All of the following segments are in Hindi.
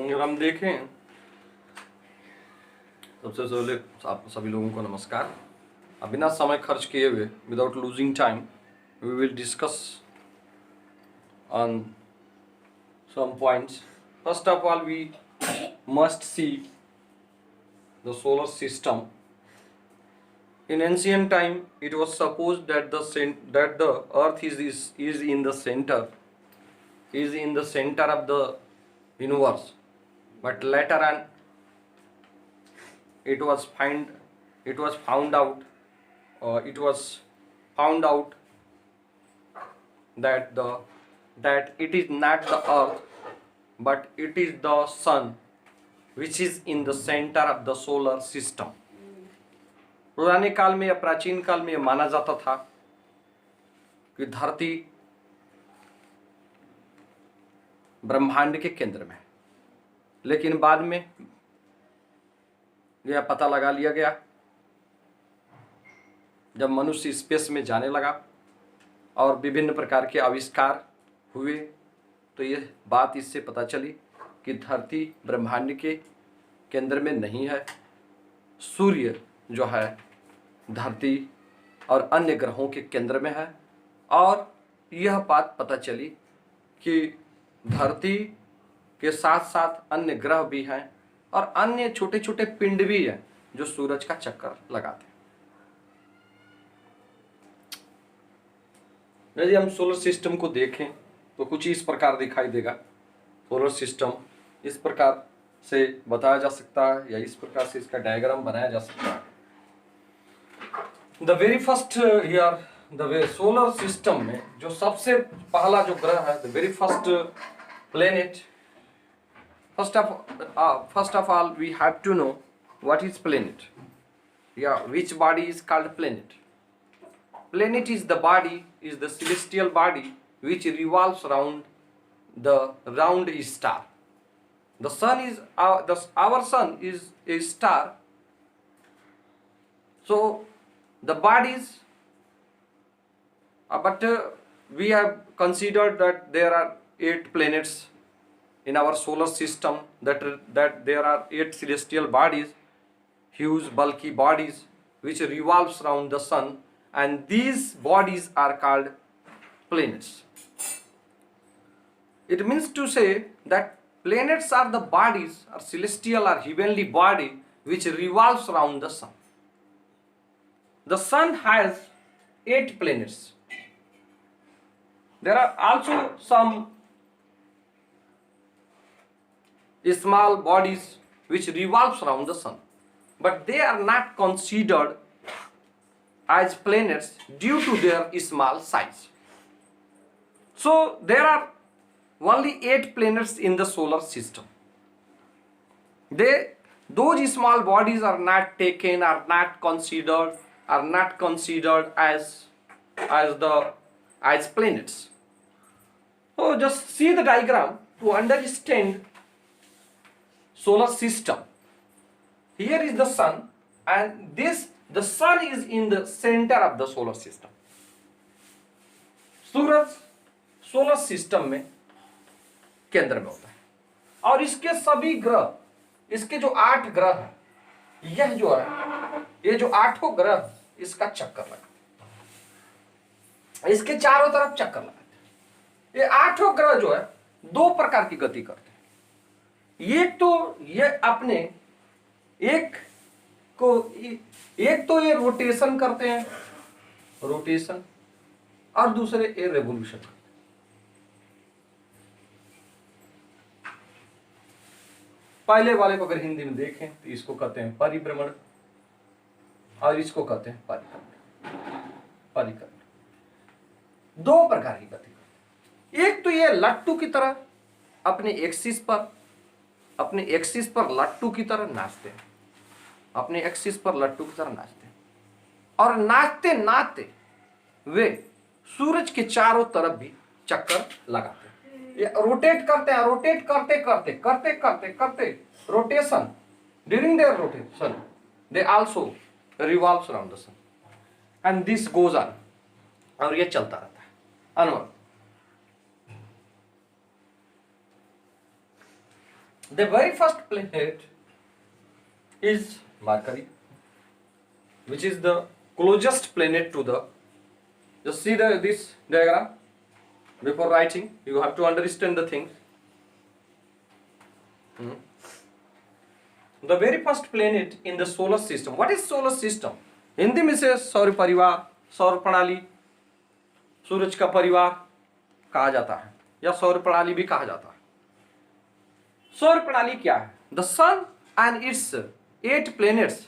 अगर हम देखें, सबसे पहले आप सभी लोगों को नमस्कार। अब बिना समय खर्च किए हुए, without losing time, we will discuss on some points. First of all, we must see the solar system. In ancient time, it was supposed that the Earth is in the center, of the universe. But later on, it was found out, that it is not the Earth, but it is the Sun, which is in the center of the solar system. पुराने काल में या प्राचीन काल में यह माना जाता था कि धरती ब्रह्मांड के केंद्र में है, लेकिन बाद में यह पता लगा लिया गया जब मनुष्य स्पेस में जाने लगा और विभिन्न प्रकार के आविष्कार हुए, तो यह बात इससे पता चली कि धरती ब्रह्मांड के केंद्र में नहीं है। सूर्य जो है धरती और अन्य ग्रहों के केंद्र में है। और यह बात पता चली कि धरती के साथ साथ अन्य ग्रह भी हैं और अन्य छोटे छोटे पिंड भी हैं जो सूरज का चक्कर लगाते हैं। यदि हम सोलर सिस्टम को देखें तो कुछ इस प्रकार दिखाई देगा। सोलर सिस्टम इस प्रकार से बताया जा सकता है या इस प्रकार से इसका डायग्राम बनाया जा सकता है। The very first here the solar system में जो सबसे पहला जो ग्रह है, the very first planet, first of all we have to know what is planet या which body is called planet. Planet is the body, is the celestial body which revolves around the round star. The sun is our sun is a star. So the bodies, but we have considered that there are 8 planets in our solar system. That there are 8 celestial bodies, huge bulky bodies which revolves around the sun. And these bodies are called planets. It means to say that planets are the bodies or celestial or heavenly body which revolves around the sun. The sun has 8 planets. There are also some small bodies which revolves around the sun, but they are not considered as planets due to their small size. So there are only 8 planets in the solar system. Those small bodies are not taken, are not considered as planets. So just see the diagram to understand solar system. Here is the sun, and the sun is in the center of the solar system. Suraj solar system में केंद्र में होता है और इसके सभी ग्रह, इसके जो 8 ग्रह हैं, यह जो है, ये जो 8 ग्रह इसका चक्कर लगाते हैं, इसके चारों तरफ चक्कर लगाते हैं। ये 8 ग्रह जो है 2 प्रकार की गति करते हैं। एक तो ये रोटेशन करते हैं, रोटेशन, और दूसरे ये रेवोल्यूशन करते हैं। पहले वाले को अगर हिंदी में देखें तो इसको कहते हैं परिभ्रमण और इसको कहते हैं परिक्रमण। 2 प्रकार की गति करते हैं। एक तो ये लट्टू की तरह अपने एक्सिस पर लट्टू की तरह नाचते हैं, अपने एक्सिस पर लट्टू की तरह नाचते हैं और नाचते नाचते वे सूरज के चारों तरफ भी चक्कर लगाते हैं। ये रोटेट करते हैं, रोटेट करते rotation, during their rotation they also revolves around the sun and this goes on, और ये चलता रहता है Anwar. The very first planet is Mercury, which is the closest planet to the. Just see this diagram. Before writing, you have to understand the things. The very first planet in the solar system. What is solar system? Hindi में से सौर परिवार, सौर प्रणाली, सूरज का परिवार कहा जाता है या सौर प्रणाली भी कहा जाता है। सौर प्रणाली क्या है? The sun and its 8 planets.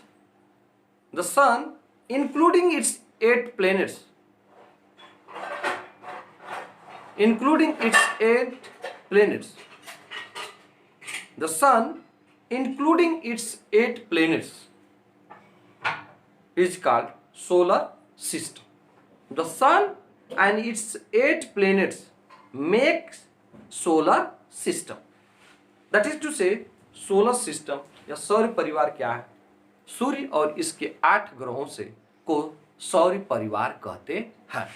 The sun, including its 8 planets, the sun, including its 8 planets, is called solar system. The sun and its 8 planets makes solar system. That is to say, solar system या सौर परिवार क्या है? सूर्य और इसके 8 ग्रहों से को सौर परिवार कहते हैं।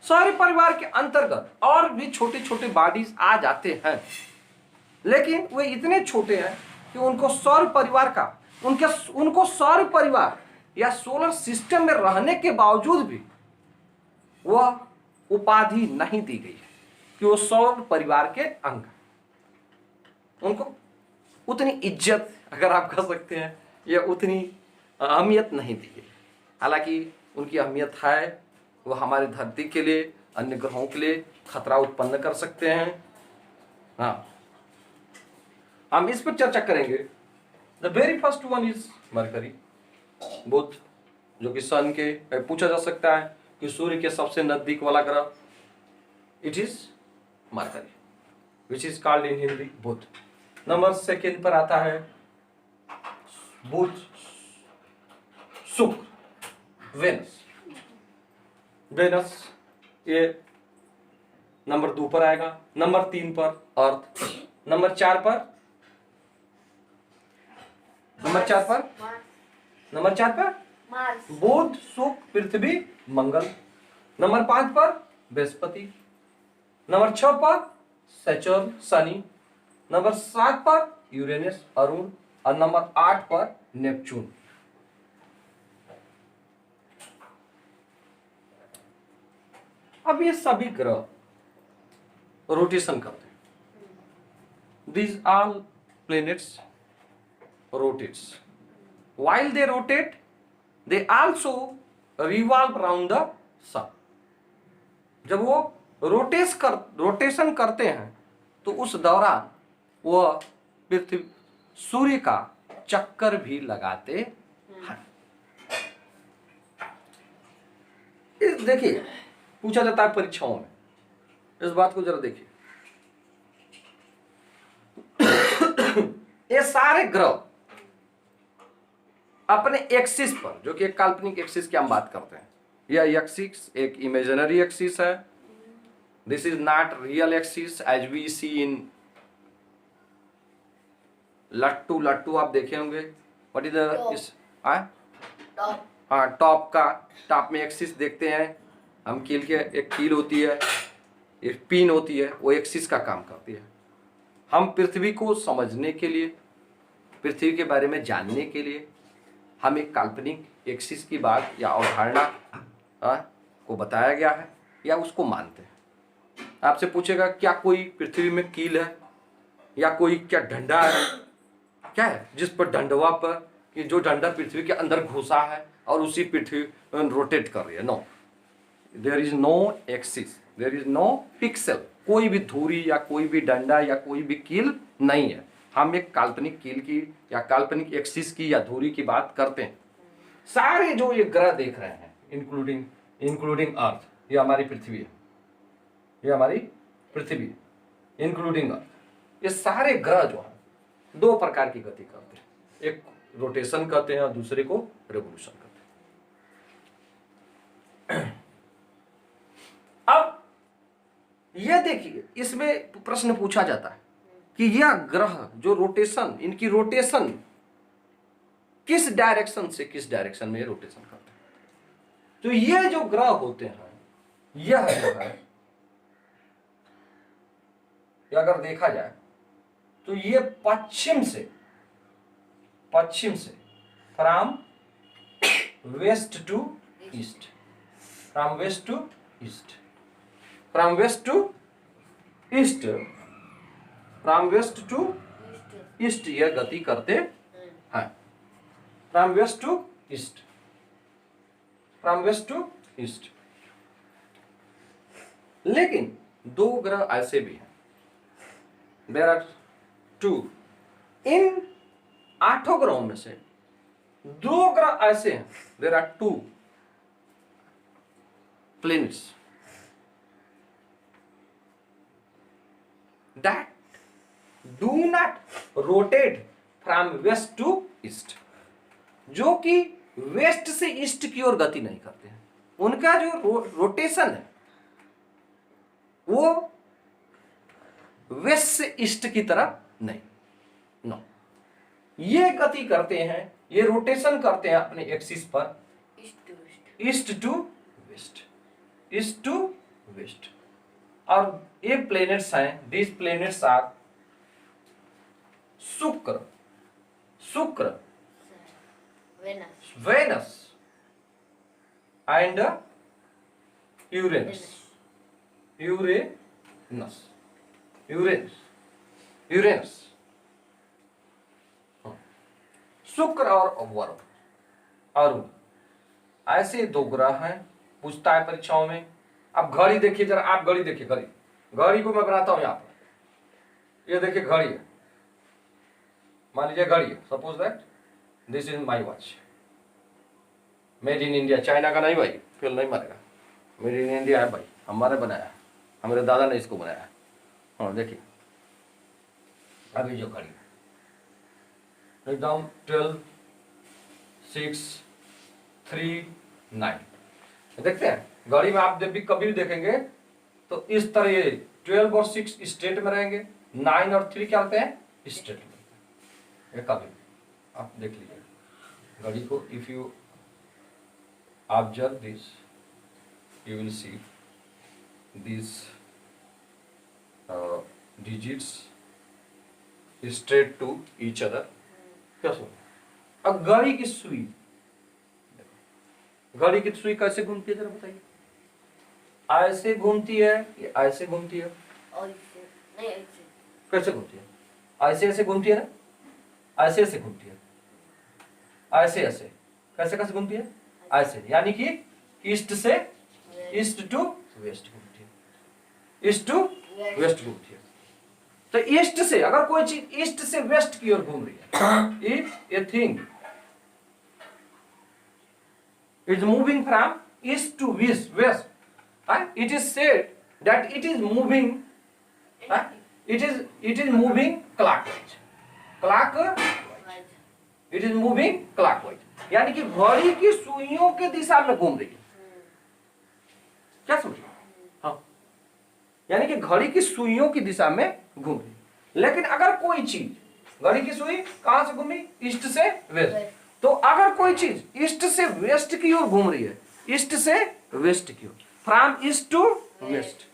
सौर परिवार के अंतर्गत और भी छोटे छोटे बॉडीज आ जाते हैं, लेकिन वे इतने छोटे हैं कि उनको सौर परिवार का उनको सौर परिवार या सोलर सिस्टम में रहने के बावजूद भी वह उपाधि नहीं दी गई है कि वो सौर परिवार के अंग। उनको उतनी इज्जत, अगर आप कह सकते हैं, या उतनी अहमियत नहीं दी गई। हालांकि उनकी अहमियत है, वो हमारे धरती के लिए, अन्य ग्रहों के लिए खतरा उत्पन्न कर सकते हैं। हाँ, हम इस पर चर्चा करेंगे। The very first one is Mercury, Budh, जो कि सन के पूछा जा सकता है कि सूर्य के सबसे नजदीक वाला ग्रह, it is Mercury, which is called in Hindi Budh. Number second पर आता है बुध, शुक्र, वेनस। वेनस ये नंबर 2 पर आएगा। नंबर 3 पर अर्थ। नंबर 4 पर बुध, शुक्र, पृथ्वी, मंगल। नंबर 5 पर बृहस्पति। नंबर 6 पर सैटर्न, शनि। नंबर 7 पर यूरेनस, अरुण। और नंबर 8 पर नेपच्यून। अब ये सभी ग्रह रोटेशन करते हैं। These all planets rotates. While they rotate, they also revolve around the sun. जब वो रोटेशन करते हैं तो उस दौरान वह पृथ्वी, सूर्य का चक्कर भी लगाते हैं। इस देखिए, पूछा जाता है परीक्षाओं में, इस बात को जरा देखिए। ये सारे ग्रह अपने एक्सिस पर, जो कि एक काल्पनिक एक्सिस की हम बात करते हैं, यह एक्सिस एक इमेजिनरी एक्सिस है। This is not real axis as we see in लट्टू आप देखे होंगे। व्हाट इज इस टॉप में एक्सिस देखते हैं हम। कील के एक कील होती है, एक पिन होती है, वो एक्सिस का काम करती है। हम पृथ्वी को समझने के लिए, पृथ्वी के बारे में जानने के लिए हम एक काल्पनिक एक्सिस की बात या अवधारणा को बताया गया है या उसको मानते हैं। आपसे पूछेगा क्या कोई पृथ्वी में कील है या कोई क्या डंडा है, क्या है जिस पर डंडवा पर, कि जो डंडा पृथ्वी के अंदर घुसा है और उसी पृथ्वी रोटेट कर रही है। No, there is no axis, there is no pixel. कोई भी धुरी या कोई भी डंडा या कोई भी कील नहीं है। हम एक काल्पनिक कील की या काल्पनिक एक्सिस की या धुरी की बात करते हैं। सारे जो ये ग्रह देख रहे हैं, इंक्लूडिंग अर्थ, ये हमारी पृथ्वी है, ये हमारी पृथ्वी इंक्लूडिंग अर्थ, ये सारे ग्रह जो है 2 प्रकार की गति करते हैं। एक रोटेशन करते हैं और दूसरे को रेवोल्यूशन करते हैं। अब यह देखिए, इसमें प्रश्न पूछा जाता है कि यह ग्रह जो रोटेशन, इनकी रोटेशन किस डायरेक्शन से किस डायरेक्शन में रोटेशन करते हैं। तो ये जो ग्रह होते हैं, यह जो है, अगर देखा जाए तो ये पश्चिम से from west to east, from west to east, from west to east, from west to east यह गति करते हैं, from west to east, from west to east. लेकिन दो ग्रह ऐसे भी हैं, देयर आर टू, इन 8 ग्रहों में से 2 ग्रह ऐसे हैं, there are 2 planets that do not rotate from west to east, जो कि वेस्ट से ईस्ट की ओर गति नहीं करते हैं। उनका जो रोटेशन है वो वेस्ट से ईस्ट की तरफ नहीं, नो, ये गति करते हैं, ये रोटेशन करते हैं अपने एक्सिस पर east to west, east to west. और ये प्लैनेट्स हैं, these planets are Shukra, Venus and Uranus, Shukra और वरुण, ऐसे 2 ग्रह हैं। पूछता है परीक्षाओं में। अब घड़ी देखिए जरा, आप घड़ी देखिए, घड़ी को मैं बनाता हूं यहां पर, ये देखिए घड़ी है, मान लीजिए घड़ी है, suppose that this is my watch, made in India, China का नहीं भाई, फेल नहीं मारेगा, मेड इन इंडिया है भाई, हमारे बनाया, हमारे दादा ने इसको बनाया। हाँ देखिए अभी जो घड़ी एकदम 12, 6, 3, 9 देखते हैं। घड़ी में आप जब भी कभी भी देखेंगे तो इस तरह ये 12 और 6 स्टेट में रहेंगे, 9 और 3 क्या होते हैं स्टेट में। ये कभी आप देख लीजिए घड़ी को, if you observe this you will see this digits straight to each other. क्या सुन, अब घड़ी की सुई, घड़ी की सुई कैसे घूमती है जरा बताइए। ऐसे घूमती है या ऐसे घूमती है? कैसे घूमती है? ऐसे ऐसे घूमती है ना, ऐसे ऐसे घूमती है, ऐसे ऐसे, कैसे कैसे घूमती है? ऐसे, यानी कि ईस्ट से ईस्ट टू वेस्ट घूमती है, ईस्ट टू वेस्ट घूमती है। तो ईस्ट से अगर कोई चीज ईस्ट से वेस्ट की ओर घूम रही है, if a thing is moving from east to west, it is said that it is moving, it is moving clockwise, it is moving clockwise, यानी कि घड़ी की सुइयों के दिशा में घूम रही है। क्या समझ? हाँ, यानी कि घड़ी की सुइयों की दिशा में घूम रही है। लेकिन अगर कोई चीज, घड़ी की सुई कहां से घूमी? ईस्ट से वेस्ट। तो अगर कोई चीज ईस्ट से वेस्ट की ओर घूम रही है, ईस्ट से वेस्ट की ओर, from east to west,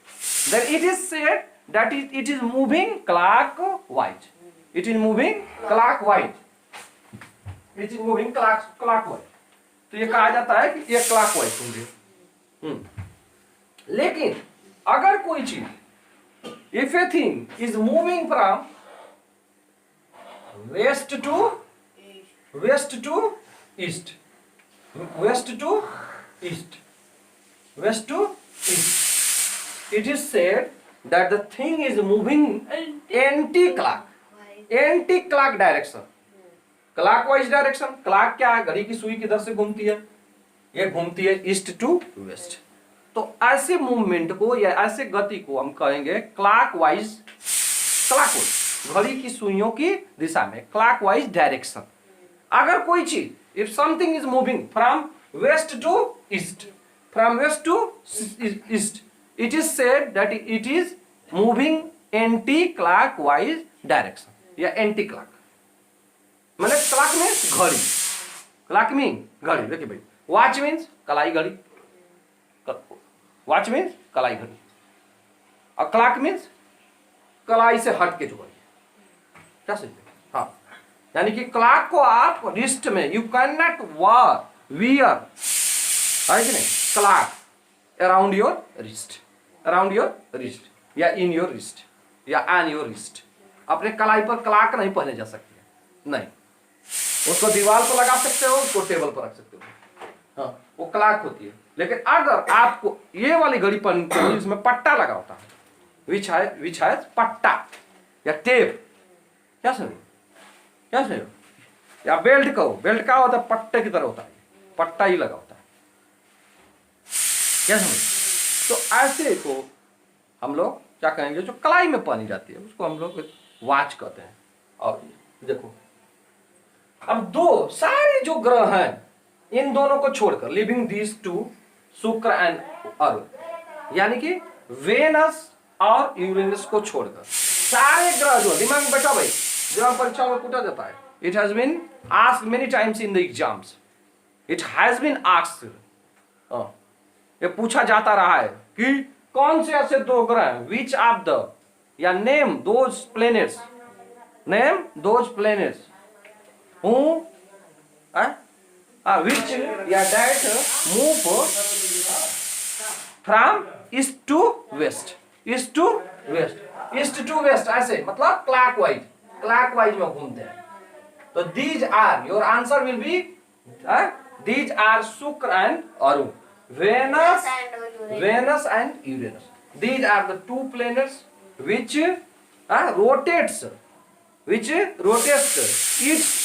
then it is said that it is moving clockwise, it is moving clockwise, it is moving clockwise. तो ये कहा जाता है कि ये क्लॉकवाइज घूम रही है। लेकिन अगर कोई चीज, if a thing is moving from west to west to east, west to east, west to east, it is said that the thing is moving anti-clock, anti-clock direction, clockwise direction। clock क्या है? घड़ी की सुई किधर से घूमती है? ये घूमती है ईस्ट टू वेस्ट। तो ऐसे मूवमेंट को या ऐसे गति को हम कहेंगे क्लॉकवाइज, क्लॉकवाइज, घड़ी की सुइयों की दिशा में, क्लॉकवाइज डायरेक्शन। अगर कोई चीज, if something is moving from west to east, from west to east, it is said that it is moving anti clockwise direction या एंटी क्लॉक। मतलब क्लॉक मीन्स घड़ी, क्लॉक मीन घड़ी। देखिए भाई, वॉच मीन्स कलाई घड़ी, वॉच मीन्स कलाई घड़ी, और क्लॉक मीन्स कलाई से हट के जो घड़ी। क्या समझे? हाँ, यानी कि क्लॉक को आप रिस्ट में, यू कैन नॉट वियर, है कि नहीं, clock around your wrist, around your wrist या इन योर रिस्ट या ऑन योर रिस्ट। अपने कलाई पर क्लॉक नहीं पहने जा सकती है, नहीं। उसको दीवार पर लगा सकते हो, उसको टेबल पर रख सकते हो, हाँ, वो क्लॉक होती है। लेकिन अगर आपको ये वाली घड़ी पहननी है, इसमें पट्टा लगा होता है, विच है पट्टा या टेप, क्या समझे, क्या समझे, या बेल्ट कहो, बेल्ट क्या होता है, पट्टे की तरह होता है, पट्टा ही लगा होता है, क्या समझे। तो ऐसे को हम लोग क्या कहेंगे, जो कलाई में पहनी जाती है उसको हम लोग वॉच कहते हैं। और देखो अब दो सारे जो ग्रह हैं, इन दोनों को छोड़कर, लिविंग दीज टू, शुक्र एंड अरुण, यानी कि वेनस और यूरेनस को छोड़कर सारे ग्रह जो दिमाग में बैठा भाई, दिमाग परीक्षा में पूछा जाता है, it has been asked many times in the exams, it has been asked, ये पूछा जाता रहा है कि कौन से ऐसे दो ग्रह, विच ऑफ द, या name those planets, name those planets who which या that move from east to west, east to west, east to west, ऐसे मतलब क्लॉकवाइज में घूमते हैं। तो these are, your answer will be these are शुक्र and Arun, Venus and Uranus. These are the two planets which rotates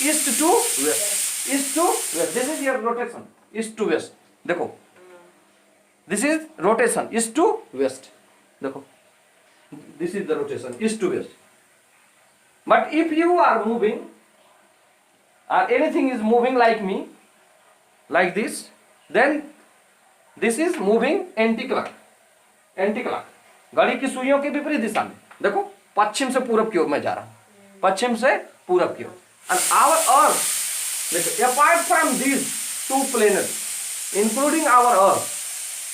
east to west. East to west. This is your rotation. East to west. देखो, this is rotation. East to west. देखो, this is the rotation. East to west. But if you are moving, or anything is moving like me, like this, then this is moving anti-clock. Anti-clock. घड़ी की सुइयों के विपरीत दिशा में। देखो, पश्चिम से पूरब की ओर मैं जा रहा हूं, पश्चिम से पूरब की ओर। And our Earth, apart from these two planets, including our Earth,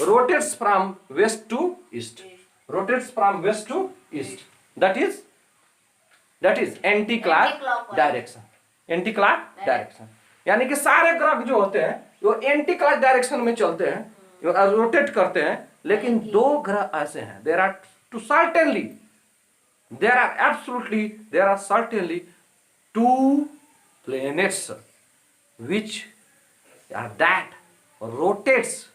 rotates from west to east. Rotates from west to east. That is anti-clock direction. Anti-clock direction. यानी कि सारे ग्रह जो होते हैं वो एंटी क्लॉक डायरेक्शन में चलते हैं, रोटेट करते हैं। लेकिन दो ग्रह ऐसे हैं, there are certainly two planets which are that rotates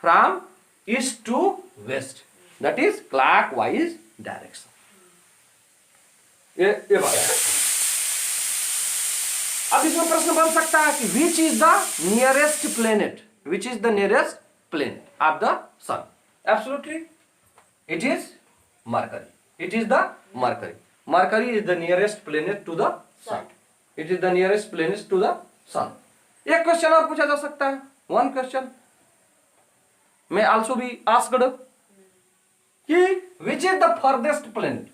from east to west, that is clockwise direction. ये बात है। अब इसमें प्रश्न बन सकता है कि which is the nearest planet of the sun? Absolutely, it is Mercury. It is the Mercury. Mercury is the nearest planet to the sun. It is the nearest planet to the sun. एक क्वेश्चन और पूछा जा सकता है, one question may also be asked कि which is the furthest planet?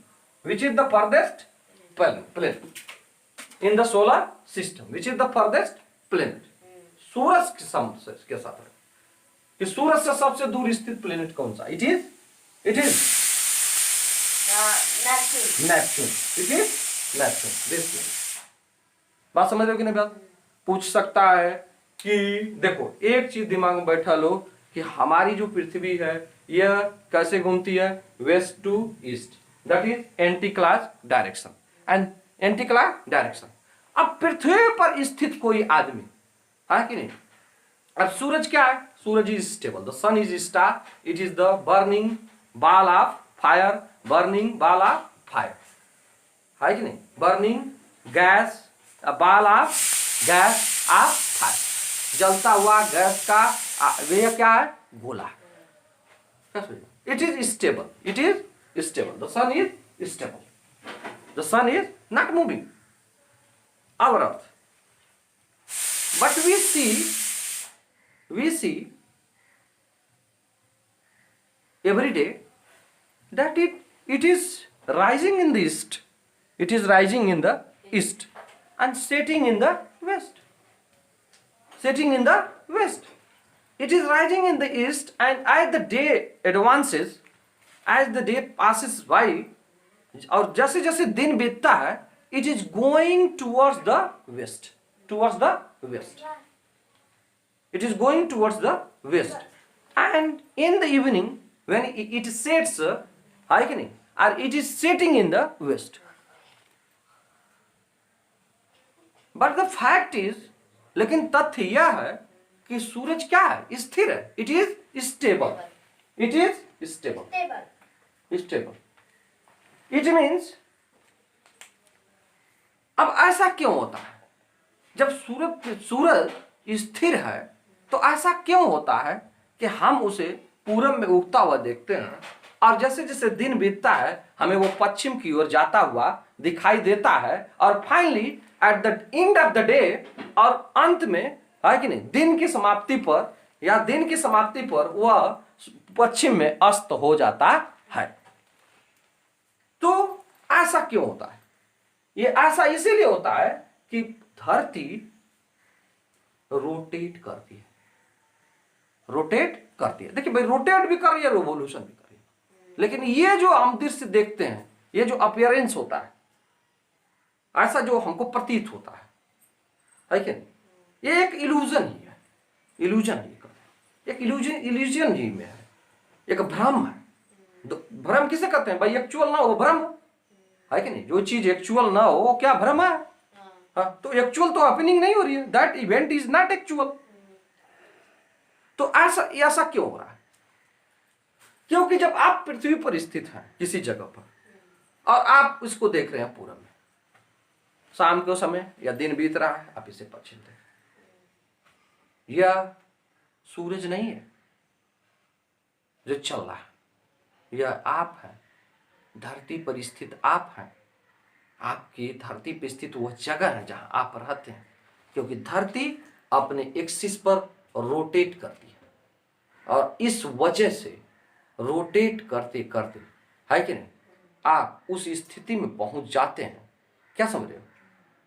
Which is the furthest planet in the solar system? Which is the furthest planet? सूरज के साथ कि सूरज से सबसे दूर स्थित प्लेनेट कौन सा? It is Neptune. It is Neptune. This planet. बात समझ रहे हो कि नहीं? बात पूछ सकता है कि देखो, एक चीज दिमाग में बैठा लो कि हमारी जो पृथ्वी है यह कैसे घूमती है, west to east, that is anti clock direction and anti clock direction. अब पृथ्वी पर स्थित कोई आदमी है कि नहीं? अब सूरज क्या है? सूरज is stable, the sun is star, it is the burning ball of fire, burning ball of fire, है कि नहीं? Burning gas, ball of gas of fire, जलता हुआ गैस का वे क्या है? गोला। It is stable. It is stable. The sun is stable. The sun is not moving. Our Earth. But we see every day that it is rising in the east. It is rising in the east and setting in the west. Setting in the west. It is rising in the east, and as the day advances, as the day passes by, और जैसे जैसे दिन बीतता है it is going towards the west, towards the west, it is going towards the west, and in the evening when it sets है कि नहीं, or it is setting in the west. But the fact is, लेकिन तथ्य यह है कि सूरज क्या है, स्थिर है, it is stable, it is stable. It means अब ऐसा क्यों होता है, जब सूरज स्थिर है तो ऐसा क्यों होता है कि हम उसे पूरब में उगता हुआ देखते हैं और जैसे जैसे दिन बीतता है हमें वो पश्चिम की ओर जाता हुआ दिखाई देता है और finally at the end of the day, और अंत में है कि नहीं, दिन की समाप्ति पर या दिन की समाप्ति पर वह पश्चिम में अस्त हो जाता है। तो ऐसा क्यों होता है, ये ऐसा इसीलिए होता है कि धरती रोटेट करती है, रोटेट करती है। देखिए भाई, रोटेट भी कर रही है, रिवोल्यूशन भी कर रही है, लेकिन ये जो हम दृश्य देखते हैं, ये जो अपीयरेंस होता है, ऐसा जो हमको प्रतीत होता है कि नहीं, ये एक इल्यूजन ही है, इल्यूजन ही, एक इल्यूजन ही में है, एक भ्रम है। भ्रम किसे कहते हैं भाई, एक्चुअल ना हो भ्रम है कि नहीं, जो चीज एक्चुअल ना हो वो क्या भ्रम है। हाँ, तो एक्चुअल तो हैपनिंग नहीं हो रही है, that event is not actual. तो ऐसा क्यों हो रहा है, क्योंकि जब आप पृथ्वी पर स्थित हैं किसी जगह पर और आप इसको देख रहे हैं पूरब में, शाम के समय या दिन बीत रहा है, आप इसे पश्चिम देख, यह सूरज नहीं है जो चल रहा है, यह आप है, धरती पर स्थित आप हैं, आपकी धरती पर स्थित वह जगह है जहां आप रहते हैं, क्योंकि धरती अपने एक्सिस पर रोटेट करती है और इस वजह से रोटेट करते करते है कि नहीं, आप उस स्थिति में पहुंच जाते हैं, क्या समझ रहे हो,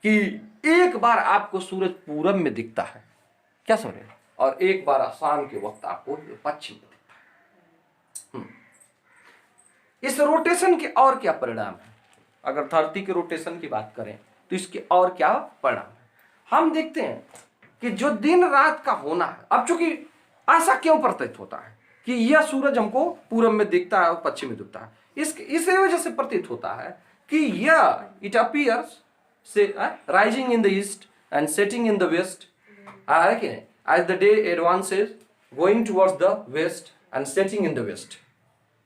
कि एक बार आपको सूरज पूरब में दिखता है, क्या समझ रहे हो, और एक बार शाम के वक्त आपको पश्चिम में दिखता है। इस रोटेशन के और क्या परिणाम है, अगर धरती के रोटेशन की बात करें तो इसके और क्या परिणाम है, हम देखते हैं कि जो दिन रात का होना है, अब चूंकि ऐसा क्यों प्रतीत होता है कि यह सूरज हमको पूरब में दिखता है और पश्चिम में दिखता है, इस वजह से प्रतीत होता है कि यह इट अपीयर्स से rising in the east and setting in the west, है कि नहीं, as the day advances going towards the west and setting in the west,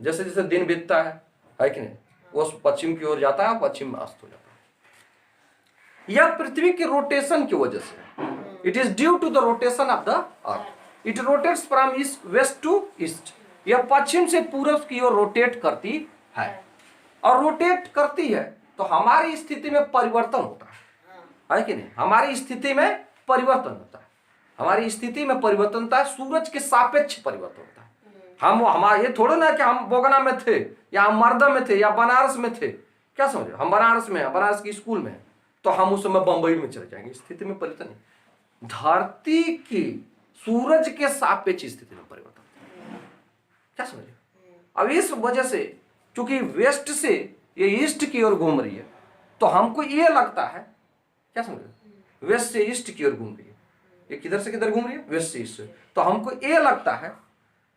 जैसे जैसे दिन बीतता है कि नहीं, वो पश्चिम की ओर जाता है, पश्चिम में अस्त हो जाता है। यह पृथ्वी के रोटेशन की वजह से, it is due to the rotation of the earth, it rotates from east west to east, यह पश्चिम से पूरब की ओर रोटेट करती है, और रोटेट करती है तो हमारी स्थिति में परिवर्तन होता है कि नहीं, हमारी स्थिति में परिवर्तन होता है, हमारी स्थिति में परिवर्तन होता है, सूरज के सापेक्ष परिवर्तन होता है। हम हमारे ये थोड़ा ना कि हम बोगना में थे या हम मर्दा में थे या बनारस में थे, क्या समझ, हम बनारस में हैं, बनारस की स्कूल में हैं, तो हम उस समय बंबई में चले जाएंगे, स्थिति में परिवर्तन नहीं, धरती की सूरज के सापेक्ष स्थिति में परिवर्तन, क्या समझ, अब इस वजह से क्योंकि वेस्ट से ये ईस्ट की ओर घूम रही है तो हमको ये लगता है, क्या समझ, वेस्ट से ईस्ट की ओर घूम रही है, ये किधर से किधर घूम रही है, वेस्ट से ईस्ट से, तो हमको ये लगता है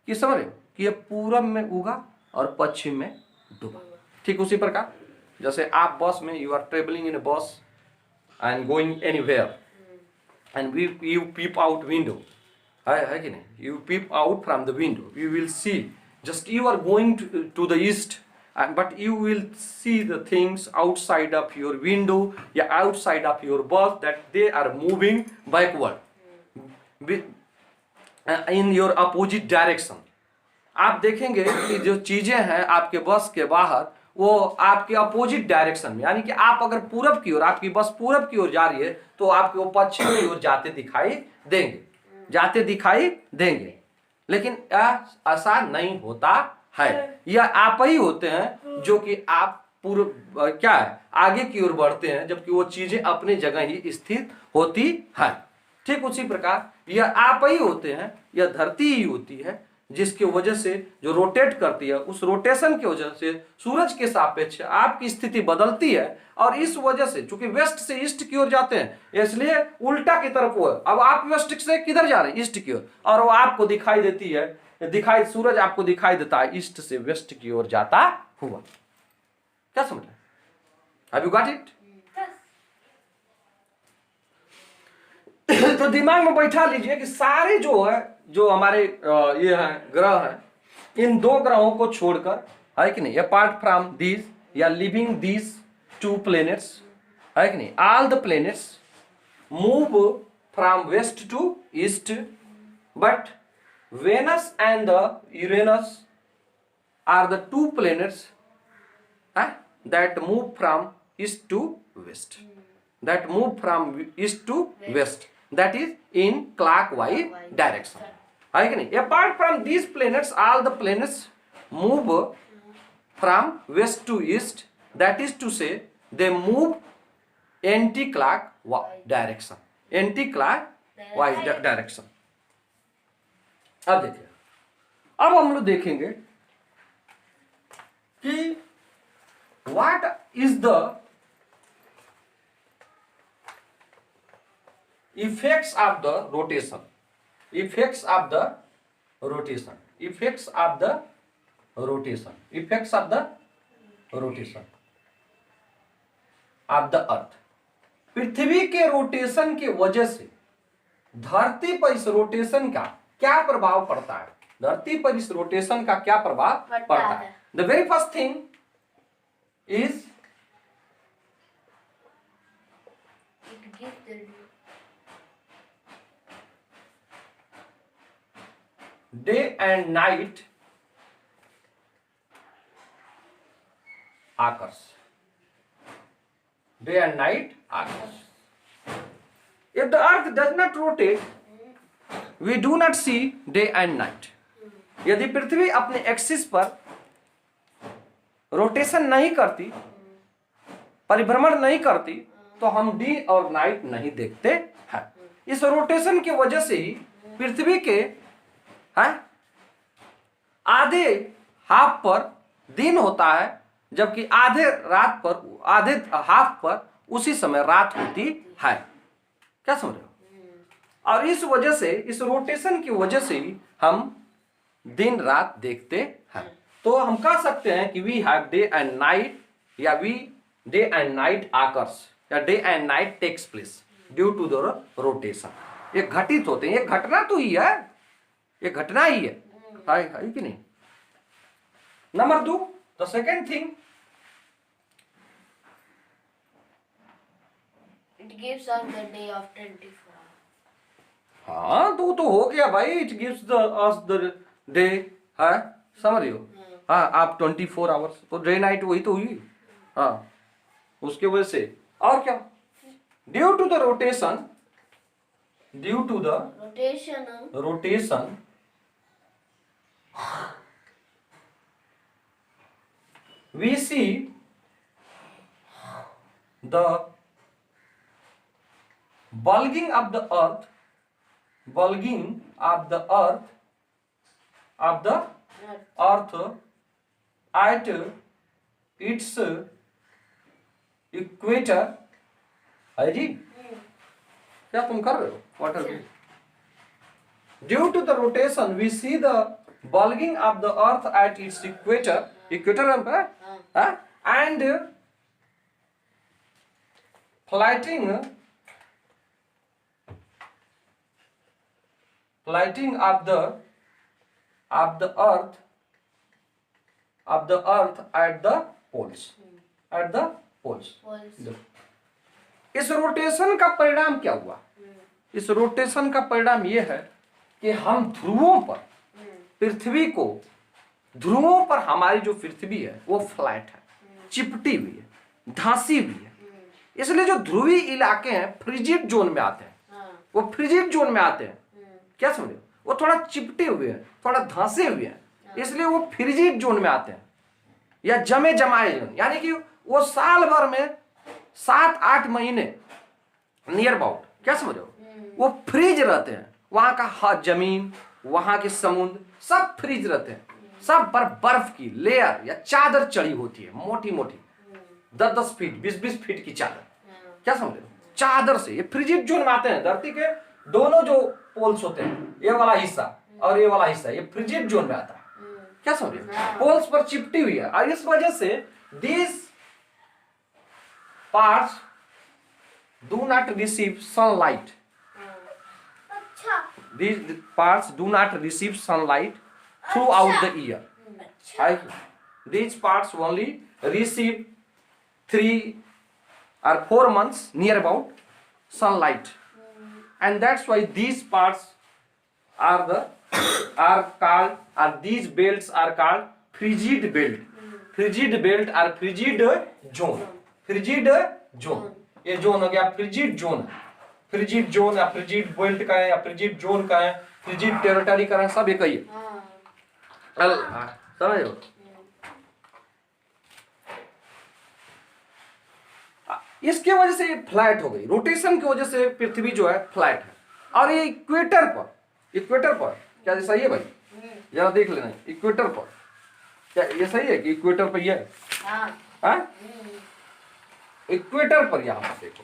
कि समझ रहे हो कि ये पूरब में उगा और पश्चिम में डूबा। ठीक उसी प्रकार जैसे आप बस में, you are travelling in a bus and going anywhere and you peep out window, है कि नहीं, you peep out from the window, you will see just you are going to the east but you will see the things outside of your window या outside of your bus that they are moving backward in your opposite direction। आप देखेंगे कि जो चीजें हैं आपके बस के बाहर वो आपके अपोजिट डायरेक्शन में, यानी कि आप अगर पूरब की ओर, आपकी बस पूरब की ओर जा रही है तो आपको वो पश्चिम की ओर जाते दिखाई देंगे, लेकिन ऐसा नहीं होता है, यह आप ही होते हैं जो कि आप पूर्व क्या है आगे की ओर बढ़ते हैं, जबकि वो चीजें अपनी जगह ही स्थित होती है। ठीक उसी प्रकार यह आप ही होते हैं, यह धरती ही होती है जिसकी वजह से जो रोटेट करती है, उस रोटेशन की वजह से सूरज के सापेक्ष आपकी स्थिति बदलती है, और इस वजह से चूंकि वेस्ट से ईस्ट की ओर जाते हैं इसलिए उल्टा की तरफ वो है। अब आप वेस्ट से किधर जा रहे हैं? ईस्ट की ओर, और वो आपको दिखाई देती है, सूरज आपको दिखाई देता है ईस्ट से वेस्ट की ओर जाता हुआ। क्या समझ रहे? Have you got it? तो दिमाग में बैठा लीजिए कि सारे जो है, जो हमारे ये हैं ग्रह हैं, इन दो ग्रहों को छोड़कर, है कि नहीं, अपार्ट फ्रॉम दीज या लिविंग दीज टू प्लेनेट्स, है कि नहीं, all the planets move from west to east, but Venus and the Uranus are the two planets that move from east to west, that move from east to west, that is in clockwise direction, है कि नहीं? Apart from these planets, all the planets move from west to east, that is to say they move anti-clockwise direction, anti-clockwise direction। अब देखिए, अब हम लोग देखेंगे कि what is the effects of the rotation, effects of the rotation, effects of the rotation, effects of the rotation of the earth। पृथ्वी के रोटेशन के वजह से धरती पर इस रोटेशन का क्या प्रभाव पड़ता है? धरती पर इस रोटेशन का क्या प्रभाव पड़ता है? The very first thing is day and night occurs, day and night occurs। If the earth does not rotate, we do not see day and night। यदि पृथ्वी अपने एक्सिस पर रोटेशन नहीं करती, परिभ्रमण नहीं करती, तो हम डे और नाइट नहीं देखते हैं। इस रोटेशन की वजह से ही पृथ्वी के आधे हाफ पर दिन होता है, जबकि आधे रात पर, आधे हाफ पर उसी समय रात होती है। क्या समझ रहे हो? और इस वजह से, इस रोटेशन की वजह से ही हम दिन रात देखते हैं। तो हम कह सकते हैं कि we have day and night, या we day and night occurs, या day and night takes place due to the rotation. ये घटित होते हैं, ये घटना तो ही है, ये घटना ही है कि नहीं? Number 2, the second thing, it gives us the day of 24 hours. हाँ तो हो गया भाई, it gives us the day, है, समझ रही हो? हाँ, आप 24 आवर्स, तो डे नाइट वही तो हुई। हाँ, उसके वजह से। और क्या? Due to the rotation, due to the rotation we see the bulging of the earth, bulging of the earth, of the earth at its equator। है जी? क्या तुम कर रहे हो? What are you? Due to the rotation, we see the bulging of the earth at its equator, equator and flattening of the earth at the poles, at the poles। इस रोटेशन का परिणाम क्या हुआ? इस रोटेशन का परिणाम यह है कि हम ध्रुवों पर, पृथ्वी को, ध्रुवों पर हमारी जो पृथ्वी है वो फ्लैट है, चिपटी हुई है, धंसी हुई है। इसलिए जो ध्रुवी इलाके हैं फ्रिजिड जोन में आते हैं, वो फ्रिजिड जोन में आते हैं। क्या समझे? वो थोड़ा चिपटे हुए हैं, थोड़ा धंसे हुए हैं, इसलिए वो फ्रिजिड जोन में आते हैं, या जमे जमाए जोन, यानी कि वो साल भर में 7-8 महीने नियर अबाउट, क्या समझ रहे हो, वो फ्रीज रहते हैं। वहां का जमीन, वहां के समुद्र सब फ्रीज रहते हैं, सब पर बर्फ की लेयर या चादर चढ़ी होती है, मोटी मोटी 10-10 फीट 20-20 फीट की चादर। क्या समझ रहे हो? चादर से ये फ्रिजिड जोन में आते हैं। धरती के दोनों जो पोल्स होते हैं, ये वाला हिस्सा और ये वाला हिस्सा, ये फ्रिजिड जोन में आता है। क्या समझ रहे हो? पोल्स पर चिपटी हुई है, और इस वजह से these parts do not receive sunlight. These parts do not receive sunlight throughout the year. These parts only receive 3 or 4 months near about sunlight, and that's why these parts these belts are called frigid belt. Frigid belt और फ्रिजिड जोन। फ्रिजिड जोन, ये जोन हो गया फ्रिजिड जोन। फ्रिजिड जोन या फ्रिजिड बेल्ट का है या फ्रिजिड जोन का है, फ्रिजिड टेरिटरी का है, सब एक ही है। समझ लो? इसके वजह से ये फ्लैट हो गई, रोटेशन की वजह से पृथ्वी जो है फ्लैट है। और ये इक्वेटर पर क्या ये सही है भाई? जरा देख लेना, इक्वेटर पर क्या ये सही है कि इक्वेटर पर ये है? इक्वेटर पर यहां पर देखो,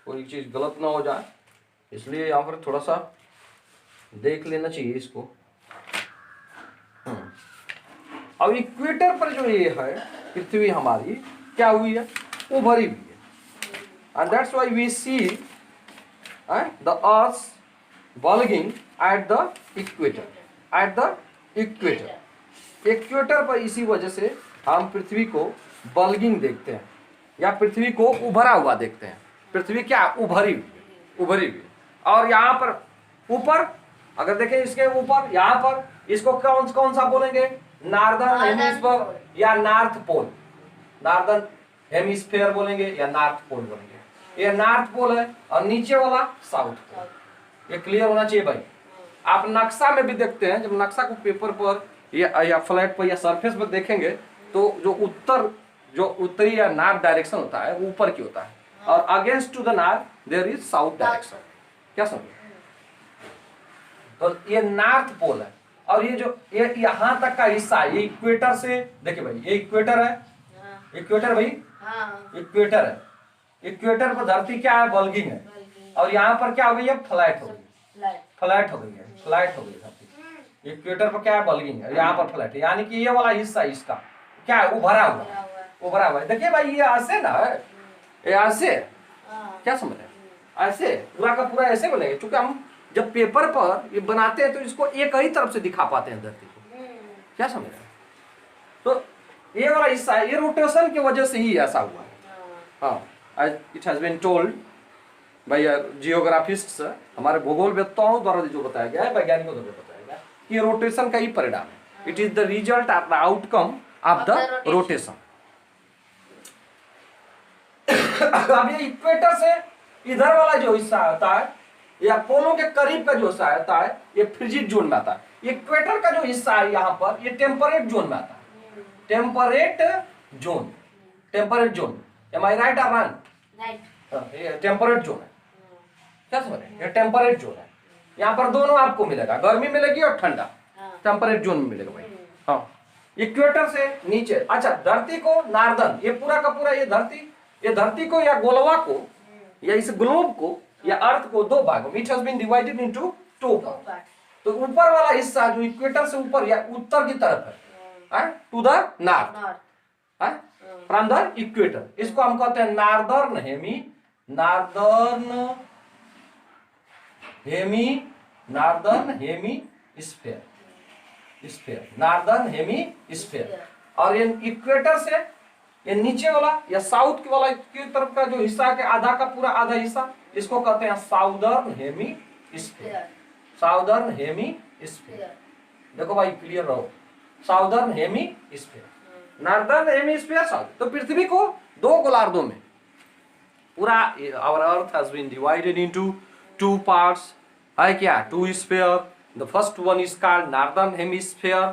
कोई चीज गलत ना हो जाए, इसलिए यहां पर थोड़ा सा देख लेना चाहिए इसको। अब इक्वेटर पर जो ये है पृथ्वी हमारी क्या हुई है? उभरी हुई है। And that's why we see the earth bulging at the equator. Equator पर इसी वजह से हम पृथ्वी को बल्गिंग देखते हैं या पृथ्वी को उभरा हुआ देखते हैं। पृथ्वी क्या उभरी हुई। और यहाँ पर ऊपर अगर देखें, इसके ऊपर यहाँ पर इसको कौन सा बोलेंगे? नॉर्दर्न हेमिस्फीयर या नॉर्थ पोल। नॉर्दर्न हेमिस्फीयर बोलेंगे या नॉर्थ पोल बोलेंगे। ये नॉर्थ पोल है और नीचे वाला साउथ पोल। ये क्लियर होना चाहिए भाई। आप नक्शा में भी देखते हैं, जब नक्शा को पेपर पर या फ्लैट पर या सरफेस पर देखेंगे तो जो उत्तरी या नॉर्थ डायरेक्शन होता है वो ऊपर की होता है, और against to the north there is south direction. क्या समझे? तो ये नॉर्थ पोल है, और ये जो ये यहाँ तक का हिस्सा ये इक्वेटर से, देखिए भाई ये इक्वेटर है, इक्वेटर भाई, इक्वेटर है। इक्वेटर पर धरती क्या है? बल्गिंग है। और यहाँ पर क्या हो गई है? फ्लैट हो गई धरती। इक्वेटर पर क्या है? बल्गिंग है। यहाँ पर फ्लैट है, यानी कि ये वाला हिस्सा इसका क्या है? उभरा हुआ है। देखिए भाई ये ऐसे ना है, ये ऐसे, क्या समझ रहे हैं? ऐसे पूरा का पूरा ऐसे बनेगा, क्योंकि हम जब पेपर पर ये बनाते हैं तो इसको एक ही तरफ से दिखा पाते हैं धरती को। क्या समझ रहे हैं? तो ये वाला हिस्सा ये रोटेशन की वजह से ही ऐसा हुआ है। हाँ, it has been told by geographists, हमारे भूगोलवेत्ताओं द्वारा जो बताया गया है, वैज्ञानिकों द्वारा बताया गया कि रोटेशन का ही परिणाम है। It is the result of the outcome of the rotation. अब ये इक्वेटर से इधर वाला जो हिस्सा आता है या पोलों के करीब का जो हिस्सा आता है, ये फ्रिजिड जोन में आता है। इक्वेटर का जो हिस्सा है यहाँ पर, ये टेम्परेट जोन में आता है। टेम्परेट जोन, एम आई राइट और रॉन्ग? ये टेम्परेट जोन है। क्या समझ रहे हैं? ये टेम्परेट जोन है। यहाँ पर दोनों आपको मिलेगा, गर्मी मिलेगी और ठंडा। टेम्परेट जोन में मिलेगा भाई। हाँ, इक्वेटर से नीचे। अच्छा, धरती को नार्दर्न, ये पूरा का पूरा ये धरती को या गोलवा को या इस ग्लोब को या अर्थ को दो भागों में, it has been divided into 2 part. तो ऊपर वाला हिस्सा जो इक्वेटर से ऊपर या उत्तर की तरफ है, to the north, from the equator, इसको हम कहते हैं नॉर्दर्न हेमिस्फीयर। और ये इक्वेटर से ये नीचे वाला या साउथ के वाला की तरफ का जो हिस्सा के आधा का पूरा आधा हिस्सा, इसको कहते हैं साउदर्न हेमिस्फीयर। देखो भाई क्लियर रहो, southern hemisphere, northern hemisphere, south. तो पृथ्वी को 2 गोलार्धों में पूरा, our earth has been divided into 2 parts, है क्या? 2 sphere. The first one is called northern hemisphere,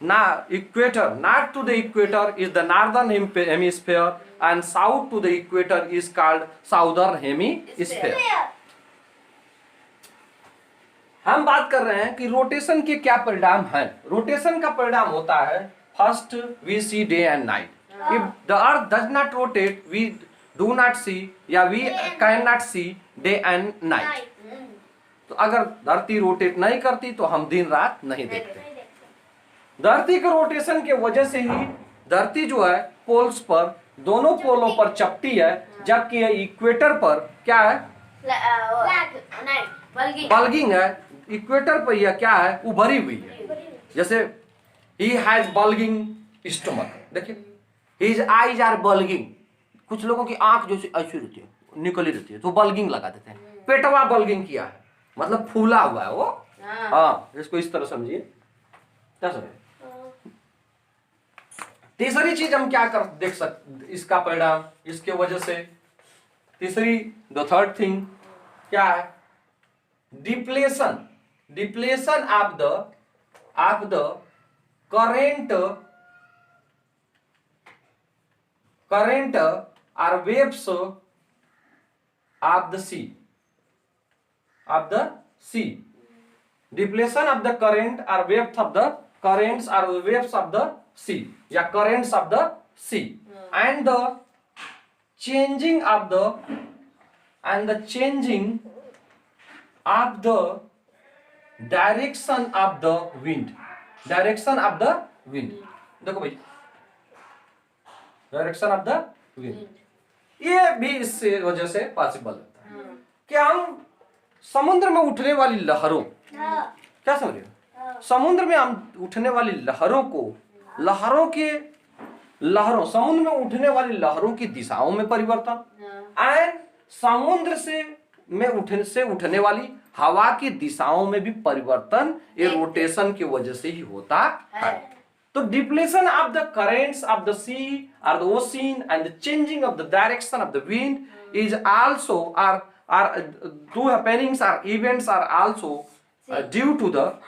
equator, not to the equator is the northern hemisphere and south to the equator is called southern hemisphere. हम बात कर रहे हैं कि रोटेशन के क्या परिणाम हैं। रोटेशन का परिणाम होता है first we see day and night. If the earth does not rotate we do not see या we can not see day and night. तो अगर धरती रोटेट नहीं करती तो हम दिन रात नहीं देखते। धरती के रोटेशन के वजह से ही धरती जो है पोल्स पर, दोनों पोलों पर चपटी है, जबकि इक्वेटर पर क्या है, बल्गिंग है। इक्वेटर पर यह क्या है, उभरी हुई है। जैसे ही हैज बल्गिंग स्टमक, देखिए हिज आईज आर बल्गिंग। कुछ लोगों की आंख जो ऐसी रहती है, निकली रहती है, तो बल्गिंग लगा देते हैं। पेटवा बल्गिंग किया है, मतलब फूला हुआ है वो। हाँ, इसको इस तरह समझिए। क्या समझे? तीसरी चीज हम क्या कर देख सकते इसका परिणाम, इसके वजह से तीसरी द थर्ड थिंग क्या है, depletion of the current or waves of the sea, depletion of the current or waves of the currents or waves of the sea या currents of the sea and the changing of the direction of the wind। देखो भाई, डायरेक्शन ऑफ द विंड, ये भी इससे वजह से पॉसिबल होता है। क्या हम समुद्र में उठने वाली लहरों, क्या समझ रहे हो, समुद्र में हम उठने वाली लहरों को, समुद्र में उठने वाली लहरों की दिशाओं में परिवर्तन एंड समुद्र से उठने वाली हवा की दिशाओं में भी परिवर्तन ये रोटेशन की वजह से ही होता है। तो depletion of the currents of the sea और the ocean and the changing of the direction of the wind is also are two happenings or events are also due to the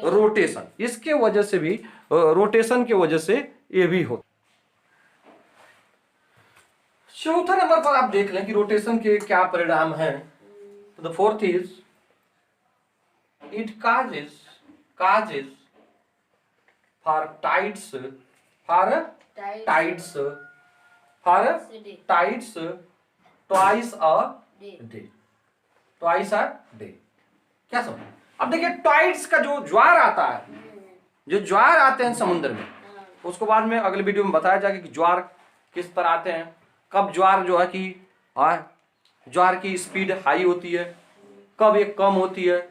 rotation. इसके वजह से भी, रोटेशन के वजह से ये भी होता। चौथा नंबर पर आप देख लें कि रोटेशन के क्या परिणाम हैं। तो the fourth is it causes for tides twice a day। क्या समझ? अब देखिए टाइड्स का जो ज्वार आता है, जो ज्वार आते हैं समुद्र में, उसको बाद में अगले वीडियो में बताया जाएगा कि ज्वार किस तरह आते हैं, कब ज्वार जो है कि ज्वार की स्पीड हाई होती है, कब ये कम होती है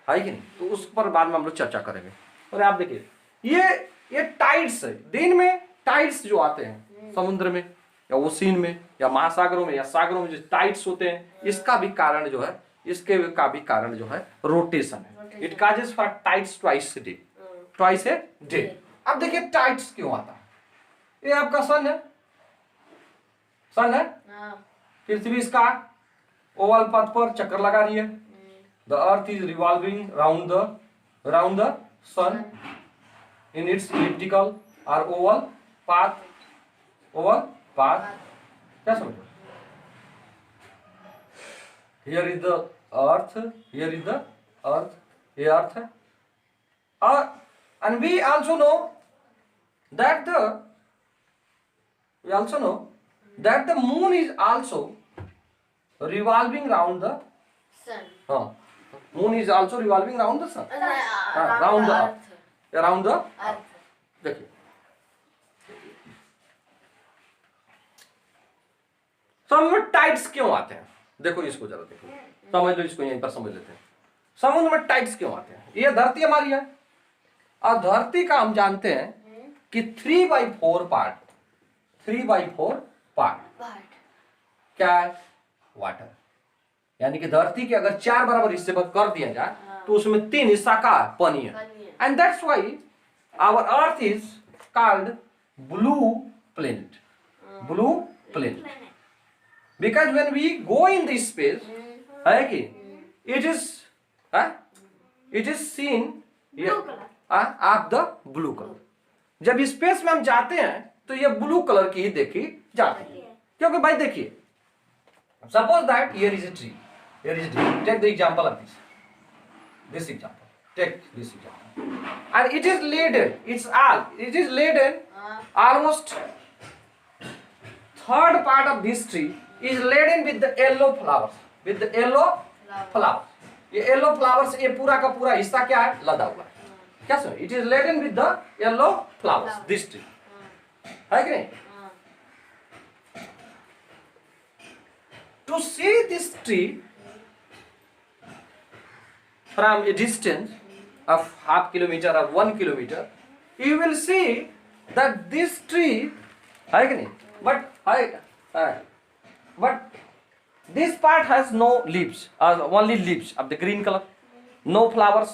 कि नहीं, तो उस पर बाद में हम लोग चर्चा करेंगे। और आप देखिए ये टाइड्स है, दिन में टाइड्स जो आते हैं समुद्र में या ओशियन में या महासागरों में या सागरों में जो टाइड्स होते हैं, इसका भी कारण जो है, रोटेशन है। It causes for tides twice a day. अब देखिए टाइड्स क्यों आता है, ये आपका सन है, पृथ्वी इसका ओवल पथ पर चक्कर लगा रही है। The earth is revolving round the sun in its elliptical or oval path। क्या समझ? Here is the earth, ये earth है। And we also know that the moon is also revolving round the sun। moon is also revolving round the sun, round the earth, around the earth। देखिए समुद्र में टाइड्स क्यों आते हैं, देखो इसको जरा देखो, समझ लो इसको, यहीं पर समझ लेते हैं। समुद्र में टाइड्स क्यों आते हैं? ये धरती हमारी है और धरती का हम जानते हैं कि 3/4 पार्ट क्या है, वाटर। यानी कि धरती के अगर 4 बराबर हिस्से पर कर दिया जाए तो उसमें 3 हिस्सा का पानी है। And that's why our earth is called blue planet, because when we go in this space है कि इट इज सीन ये Blue color. Of the blue colour. जब स्पेस में हम जाते हैं तो ये ब्लू कलर की ही देखी जाती है, क्योंकि भाई देखिए, suppose that here is a tree, here is a tree, take the example of this example, take this example, and it is laden, it is laden almost third part of this tree is laden with the yellow flowers, with the yellow flowers। ये येलो फ्लावर्स, ये पूरा का पूरा हिस्सा क्या है, लदा हुआ है, क्या समझ, it is laden with the yellow flowers, this tree, है कि नहीं। To see this tree from a distance of half kilometre और 1 kilometre, you will see that this tree, है कि नहीं, but this part has no leaves, only leaves of the green color, no flowers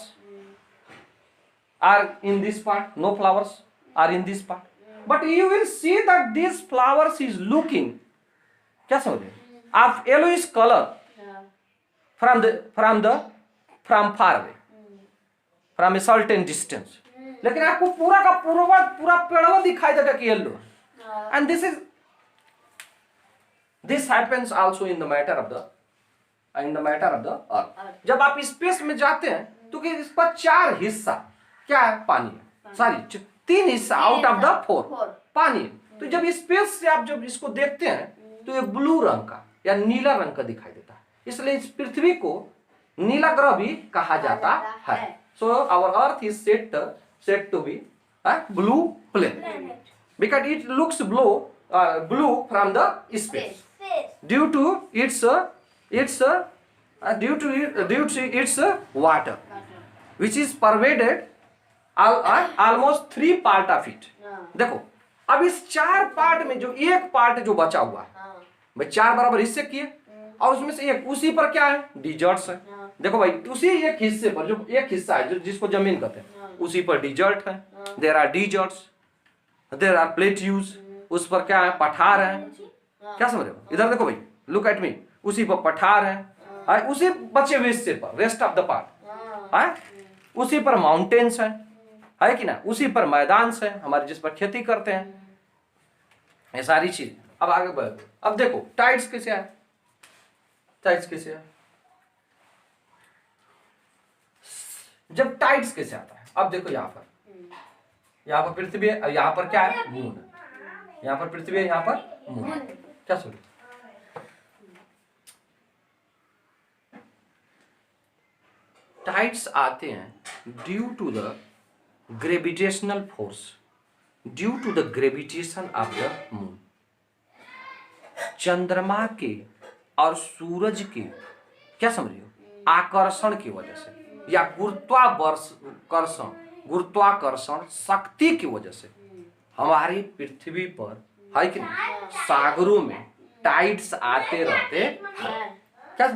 are in this part, no flowers are in this part, but you will see that this flowers is looking, क्या समझे, of yellowish color from far away, from a certain distance, लेकिन आपको पूरा का पूरा पेड़वा दिखाई देगा कि yellow, and this happens also in the matter of the earth। जब आप स्पेस में जाते हैं तो कि इसका 4 हिस्सा क्या है, पानी है, सॉरी 3 हिस्सा आउट ऑफ द 4 पानी है। तो जब स्पेस से आप जब इसको देखते हैं तो ये ब्लू रंग का या नीला रंग का दिखाई देता है, इसलिए इस पृथ्वी को नीला ग्रह भी कहा जाता है। So our earth is said to be blue planet because it looks blue from the space due to its water which is pervaded almost 3 part of it। देखो अब इस 4 पार्ट में जो एक पार्ट जो बचा हुआ है भाई, 4 बराबर हिस्से किए और उसमें से एक उसी पर क्या है, डिजर्ट्स है। देखो भाई उसी एक हिस्से पर जो एक हिस्सा है जिसको जमीन कहते हैं, उसी पर डिजर्ट है, there are deserts, there are plateaus, उस पर क्या है, पठार है, क्या समझ रहे हो, इधर देखो भाई, लुक एट मी, उसी पर पठार है, उसी बचे हुए हिस्से पर रेस्ट ऑफ द पार्ट है, उसी पर माउंटेन्स है कि ना, उसी पर मैदान है हमारे जिस पर खेती करते हैं, ये सारी चीज। अब आगे बढ़ो, अब देखो टाइड्स कैसे है, टाइड्स कैसे है, जब टाइड्स कैसे आता है, अब देखो यहाँ पर पृथ्वी है, यहाँ पर क्या है, मून है, यहाँ पर पृथ्वी है, यहाँ पर मून, क्या सुन, टाइड्स आते हैं due to the gravitational force, due to the gravitation of the moon. चंद्रमा के और सूरज के, क्या समझ रहे हो, आकर्षण की वजह से या गुरुत्वाकर्षण शक्ति की वजह से हमारी पृथ्वी पर, है कि नहीं, सागरों में टाइड्स आते रहते हैं, क्या,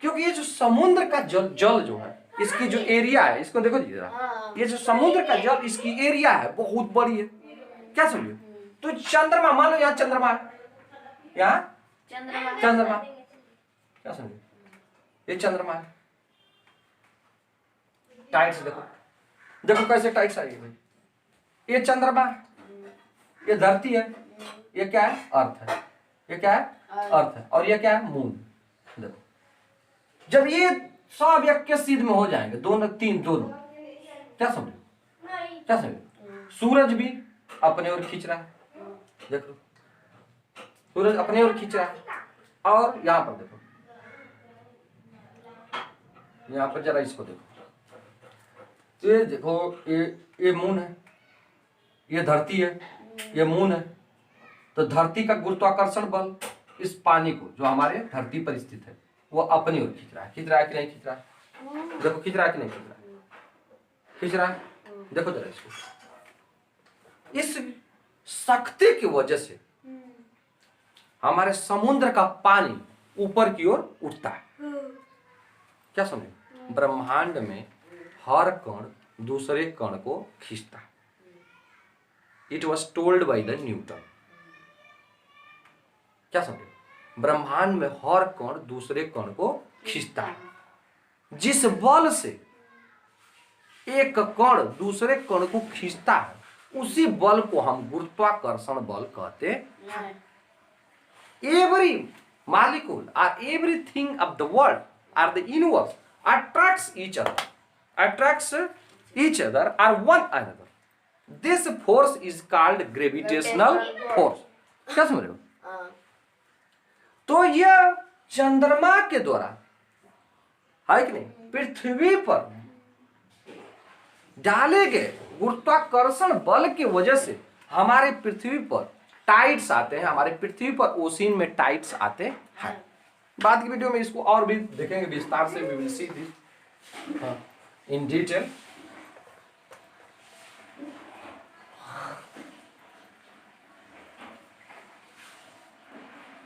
क्योंकि ये जो समुद्र का जल जो है, इसकी जो एरिया है, इसको देखो जी जरा, ये जो समुद्र का जल इसकी एरिया है बहुत बड़ी है, क्या समझे। तो चंद्रमा, मान लो यहाँ चंद्रमा है, यहाँ चंद्रमा, क्या समझे, ये चंद्रमा है, टाइड्स देखो, देखो कैसे टाइड्स आएगी भाई, ये चंद्रमा, ये धरती है, ये क्या है, अर्थ है, ये क्या है, अर्थ है, और ये क्या है, मून। देखो जब ये सब एक के सीध में हो जाएंगे, दोनों क्या समझे, क्या समझे, सूरज भी अपने ओर खींच रहा है, देखो सूरज अपने ओर खींच रहा है, और यहां पर देखो, यहां पर जरा इसको देखो, ये देखो, ये मून है, ये धरती है, ये मून है, तो धरती का गुरुत्वाकर्षण बल इस पानी को जो हमारे धरती पर स्थित है वो अपनी ओर खींच रहा है कि नहीं खींच रहा है, देखो खींच रहा है कि नहीं खींच रहा है, देखो जरा इसको, इस शक्ति की वजह से हमारे समुद्र का पानी ऊपर की ओर उठता है, क्या समझे। ब्रह्मांड में हर कण दूसरे कण को खींचता है, it was told by the Newton, क्या समझे, ब्रह्मांड में हर कण दूसरे कण को खींचता है। जिस बल से एक कण दूसरे कण को खींचता है, उसी बल को हम गुरुत्वाकर्षण बल कहते हैं। Every molecule or everything of the world or the universe attracts each other or one another. This force is called gravitational force. क्या समझ रहे हो? तो यह चंद्रमा के द्वारा है कि नहीं, पृथ्वी पर डाले गए गुरुत्वाकर्षण बल की वजह से हमारे पृथ्वी पर टाइड्स आते हैं, हमारे पृथ्वी पर ओशियन में टाइड्स आते हैं। बाद की वीडियो में इसको और भी देखेंगे विस्तार से, we will see this in detail.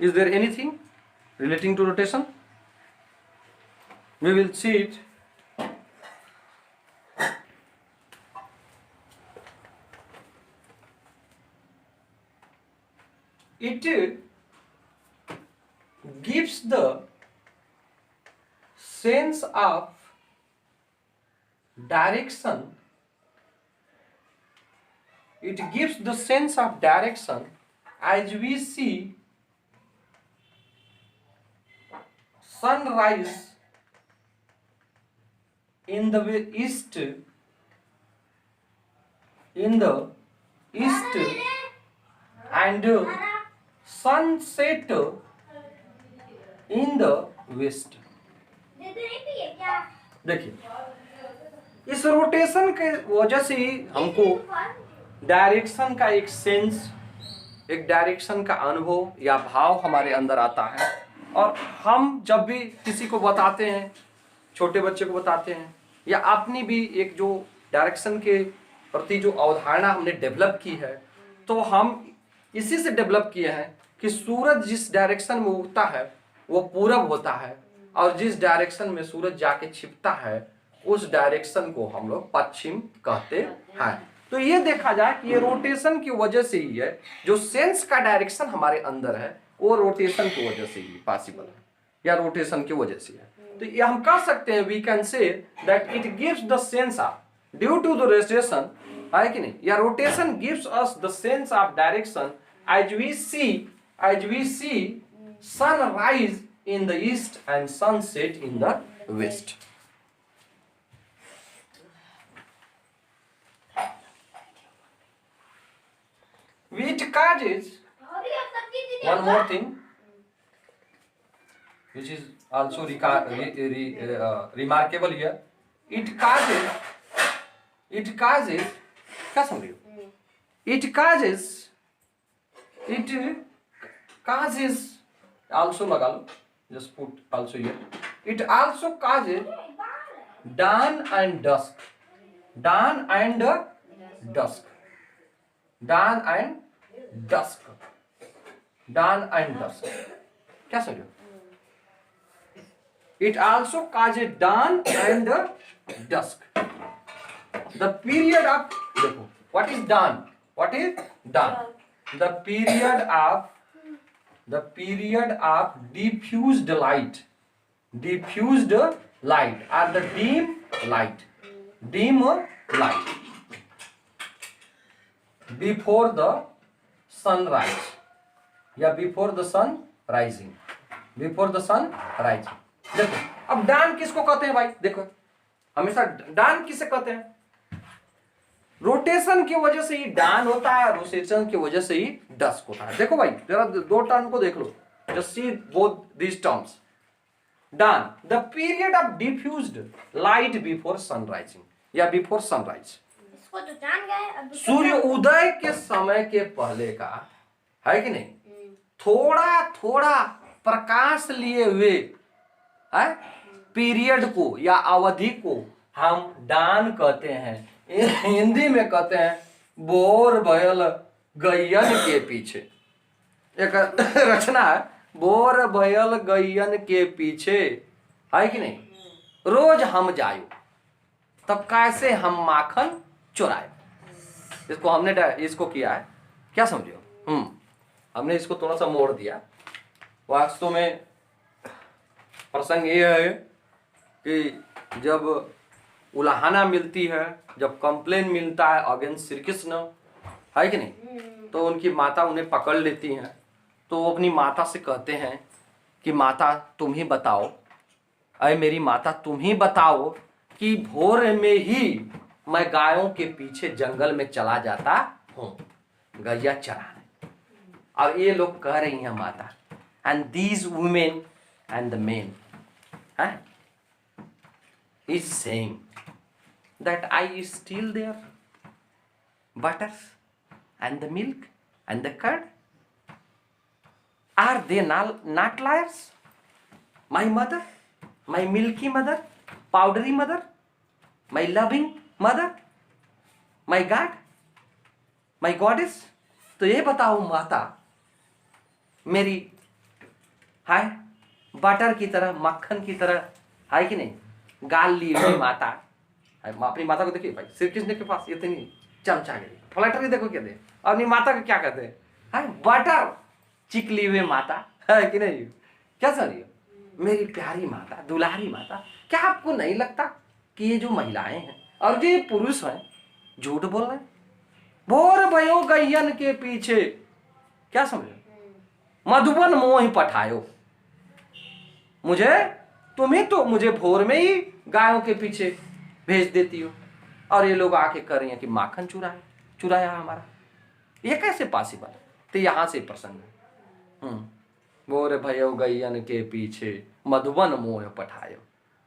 Is there anything relating to rotation? We will see it. It gives the sense of direction. It gives the sense of direction as we see sunrise in the east, and sunset in the west. देखिए, इस रोटेशन के वजह से ही हमको डायरेक्शन का एक सेंस, एक डायरेक्शन का अनुभव या भाव हमारे अंदर आता है। और हम जब भी किसी को बताते हैं, छोटे बच्चे को बताते हैं, या अपनी भी एक जो डायरेक्शन के प्रति जो अवधारणा हमने डेवलप की है, तो हम इसी से डेवलप किए हैं कि सूरज जिस डायरेक्शन में उगता है वो पूरब होता है, और जिस डायरेक्शन में सूरज जाके छिपता है उस डायरेक्शन को हम लोग पश्चिम कहते हैं। तो ये देखा जाए कि ये रोटेशन की वजह से ही है, जो सेंस का डायरेक्शन हमारे अंदर है वो रोटेशन की वजह से ही पॉसिबल है, या रोटेशन की वजह से है। तो ये हम कह सकते हैं, we can say that it gives the sense of, due to the rotation, है कि नहीं, या rotation gives us the sense of direction as we see sunrise in the east and sunset in the west. It causes one more thing which is also remarkable here. It causes क्या समझ रहे हो? It causes also लगा लो, just put also here. It also causes dawn and dusk. Dawn and dusk. Dawn and dusk. Dawn and dusk. क्या समझ रहे हो? It also causes dawn and dusk. The period of, देखो, what is dawn? What is dawn? The period of diffused light, or the dim light before the sunrise, या before the sun rising. देखो, अब डान किसको कहते हैं भाई? देखो, हमेशा डान किसे कहते हैं? रोटेशन की वजह से ही डान होता है, रोटेशन की वजह से ही डस्क होता है। देखो भाई, जरा दो टर्म को देख लो, just see both these terms. Dawn, the period of diffused light before sunrising, या बिफोर सनराइज, इसको तो जान गए। सूर्य उदय के समय के पहले का, है कि नहीं, थोड़ा थोड़ा प्रकाश लिए हुए है पीरियड को या अवधि को हम डान कहते हैं। हिंदी में कहते हैं बोर भयल गैयन के पीछे। एक रचना है, बोर भयल गैयन के पीछे, है कि नहीं, रोज हम जायो तब कैसे हम माखन चुराए। इसको हमने इसको किया है, क्या समझे हो? हमने इसको थोड़ा सा मोड़ दिया। वास्तव में प्रसंग ये है कि जब उलाहना मिलती है, जब कंप्लेन मिलता है अगेंस्ट श्री कृष्ण, है कि नहीं, तो उनकी माता उन्हें पकड़ लेती हैं। तो वो अपनी माता से कहते हैं कि माता तुम ही बताओ, अरे मेरी माता तुम ही बताओ कि भोर में ही मैं गायों के पीछे जंगल में चला जाता हूँ गैया चराने। और ये लोग कह रही हैं माता, and these women and the main is saying that I steal their butters and the milk and the curd. Are they not liars? My mother, my milky mother, powdery mother, my loving mother, my God, my goddess. तो ये बताओ माता, मेरी है बटर की तरह, मक्खन की तरह, है कि नहीं, गाल ली हुई माता, अपनी माता को देखिए भाई, श्री कृष्ण के पास इतनी चमचागिरी, फ्लैटरी देखो क्या दे, अपनी माता को क्या कहते हैं, बटर चिकली हुए माता, है कि नहीं, क्या समझिए, मेरी प्यारी माता, दुलारी माता। क्या आपको नहीं लगता कि ये जो महिलाएं हैं और जो ये पुरुष हैं झूठ बोल रहे हैं? भोर भयो गैयन के पीछे, क्या समझे, मधुबन मोह पठायो, मुझे तुम ही तो मुझे भोर में ही गायों के पीछे भेज देती हो, और ये लोग आके कर रही हैं कि माखन चुराया हमारा, ये कैसे पॉसिबल? तो यहां से प्रसंग है, भोर भयो गैयन के पीछे मधुबन मोह पठायो,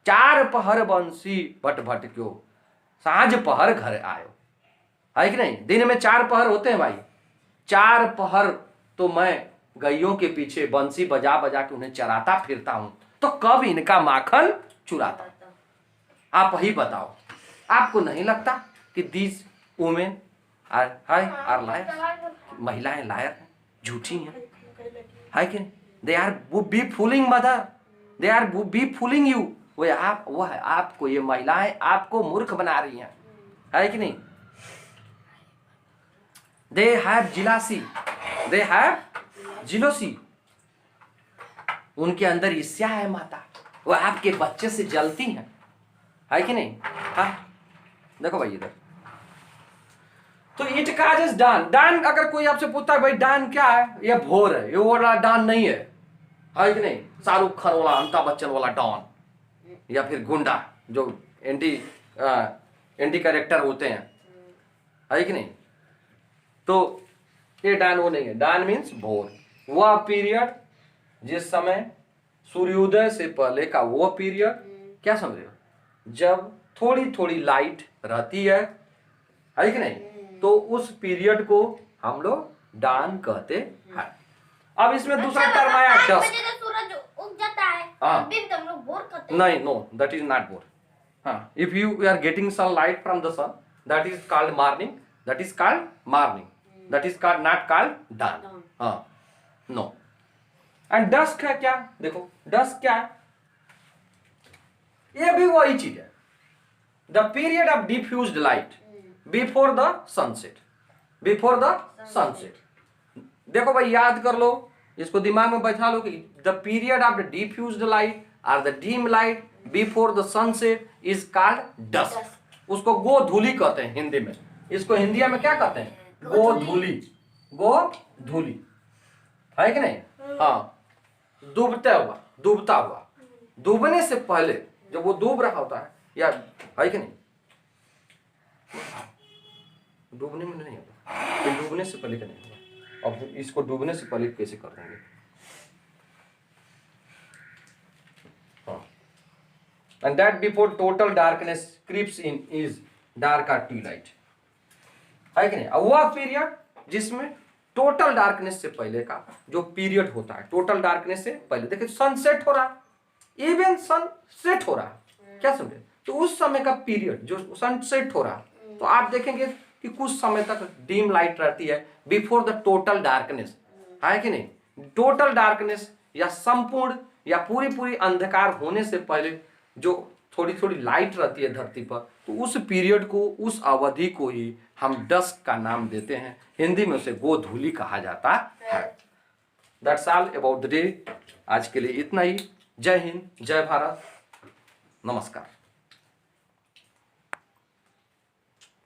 चार पहर बंसी भट भट क्यों, सांझ पहर घर आयो, है कि नहीं, दिन में 4 पहर होते हैं भाई, 4 पहर तो मैं गैयों के पीछे बंसी बजा बजा के उन्हें चराता फिरता हूं, तो कब इनका माखन चुराता? आप ही बताओ, आपको नहीं लगता कि दीज वुमेन आर लायर, महिलाएं लायर हैं, झूठी हैं, है कि नहीं? They are be fooling mother, they are be fooling you, वो है आपको, ये महिलाएं आपको मूर्ख बना रही हैं, है कि नहीं? दे हैव जिलासी, दे हैव जिलोसी, उनके अंदर ईर्ष्या है माता, वो आपके बच्चे से जलती हैं, है कि नहीं? हाँ देखो भाई इधर, तो इट काजेस डान, डान अगर कोई आपसे पूछता है भाई डान क्या है, ये भोर है, ये वाला डान नहीं है कि नहीं, शाहरुख खान वाला, अमिताभ बच्चन वाला डॉन, या फिर गुंडा जो एंटी कैरेक्टर होते हैं, है कि नहीं? तो ये डान वो नहीं है, डान मीन्स भोर, वह पीरियड जिस समय सूर्योदय से पहले का वो पीरियड, क्या समझ रहे हो, जब थोड़ी थोड़ी लाइट रहती है कि नहीं, तो उस पीरियड को हम लोग डान कहते हैं। अब इसमें दूसरा टर्म आया डस्क, सूरज उग जाता है, तभी तुम लोग भोर कहते हैं? नहीं, नो दैट इज नॉट भोर। हाँ, if you are getting sunlight from the sun, that is called morning, that is called morning, that is called not called dawn. हाँ, नो। एंड डस्क है क्या, देखो डस्क क्या है, ये भी वही चीज है, the period of diffused light before the sunset, before the sunset. देखो भाई याद कर लो, इसको दिमाग में बैठा लो कि the period of the diffused light और the dim light before the sunset is called dusk. उसको गोधूली कहते हैं हिंदी में, इसको हिंदी में क्या कहते हैं, गोधूली, गोधूली, है कि नहीं? हाँ, डूबता हुआ, डूबने से पहले जब वो डूब रहा होता है, या है कि नहीं, डूबने में नहीं होता, तो डूबने से पहले का नहीं होगा। अब इसको डूबने से पहले कैसे कर देंगे? हाँ, and that before total darkness creeps in is dark or twilight, है कि नहीं? अब वह पीरियड जिसमें टोटल डार्कनेस से पहले का जो पीरियड होता है, टोटल डार्कनेस से पहले, देखिए सनसेट हो रहा है, इवन सनसेट हो रहा है, क्या समझे, तो उस समय का पीरियड जो सनसेट हो रहा है, तो आप देखेंगे कि कुछ समय तक डीम लाइट रहती है बिफोर द टोटल डार्कनेस, है कि नहीं? टोटल डार्कनेस या संपूर्ण या पूरी अंधकार होने से पहले जो थोड़ी थोड़ी लाइट रहती है धरती पर, तो उस पीरियड को, उस अवधि को ही हम डस्क का नाम देते हैं, हिंदी में उसे गोधूली कहा जाता है। That's all about the day. आज के लिए इतना ही। जय हिंद, जय भारत, नमस्कार।